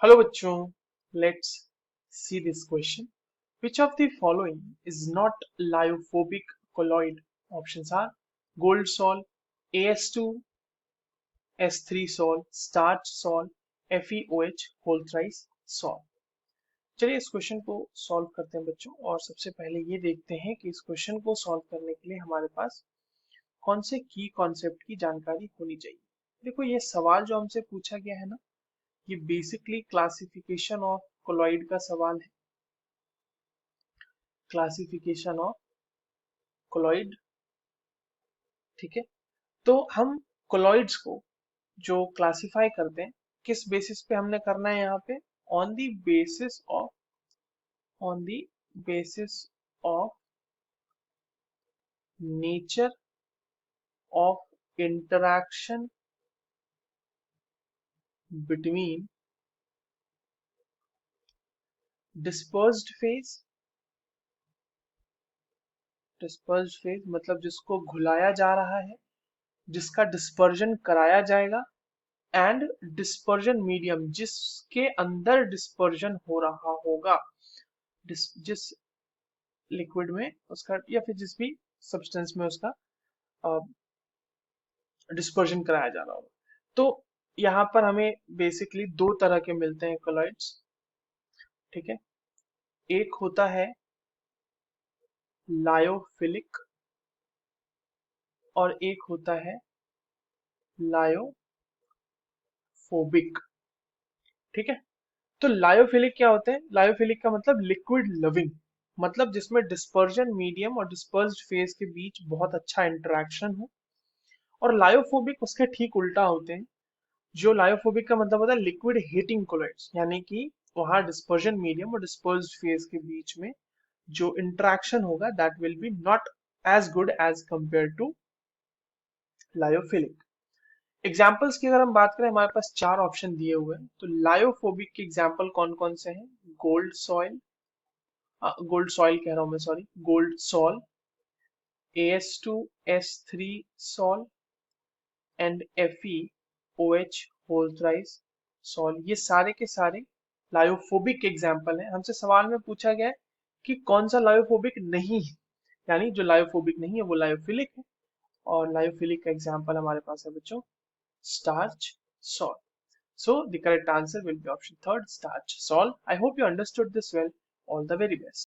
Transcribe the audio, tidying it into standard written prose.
Hello बच्चों, let's see this question. Which of the following is not lyophobic colloid? Options are gold sol, As2, S3 sol, starch sol, FeOH whole thrice sol. चलिए इस question को solve करते हैं बच्चों, और सबसे पहले ये देखते हैं कि इस क्वेश्चन को सॉल्व करने के लिए हमारे पास कौन से की कॉन्सेप्ट की जानकारी होनी चाहिए। देखो, ये सवाल जो हमसे पूछा गया है ना, ये बेसिकली क्लासिफिकेशन ऑफ कोलॉइड का सवाल है। क्लासिफिकेशन ऑफ कोलॉइड, ठीक है। तो हम कोलॉइड्स को जो क्लासिफाई करते हैं, किस बेसिस पे हमने करना है यहाँ पे? On the basis of on the basis of nature of interaction between dispersed phase, dispersed phase मतलब जिसको घुलाया जा रहा है, जिसका डिस्पर्जन कराया जाएगा, एंड डिस्पर्जन मीडियम जिसके अंदर डिस्पर्जन हो रहा होगा, जिस लिक्विड में उसका या फिर जिस भी सब्सटेंस में उसका डिस्पर्जन कराया जा रहा होगा। तो यहाँ पर हमें बेसिकली दो तरह के मिलते हैं कोलॉइड्स, ठीक है। एक होता है लायोफिलिक और एक होता है लायोफोबिक, ठीक है। तो लायोफिलिक क्या होते हैं? लायोफिलिक का मतलब लिक्विड लविंग, मतलब जिसमें डिस्पर्जन मीडियम और डिस्पर्स्ड फेज के बीच बहुत अच्छा इंटरेक्शन हो। और लायोफोबिक उसके ठीक उल्टा होते हैं। जो लायोफोबिक का मतलब होता है लिक्विड हीटिंग कोलॉइड्स, यानी कि वहां डिस्पर्जन मीडियम और डिस्पर्स्ड फेज के बीच में जो इंटरेक्शन होगा that will be not as good as compare to lyophilic. Examples की अगर हम बात करें, हमारे पास चार ऑप्शन दिए हुए हैं। तो लायोफोबिक के एग्जाम्पल कौन कौन से हैं? गोल्ड सॉइल, गोल्ड सॉइल कह रहा हूं मैं, sorry, gold sol, As2S3 sol and FeOH whole thrice sol. ये सारे के सारे लायोफोबिक एग्जाम्पल हैं। हमसे सवाल में पूछा गया है कि कौन सा लायोफोबिक नहीं है, यानी जो लायोफोबिक नहीं है वो लायोफिलिक है। और लायोफिलिक का एग्जाम्पल हमारे पास है बच्चों starch salt. So the correct answer will be option third, starch salt. I hope you understood this well. All the very best.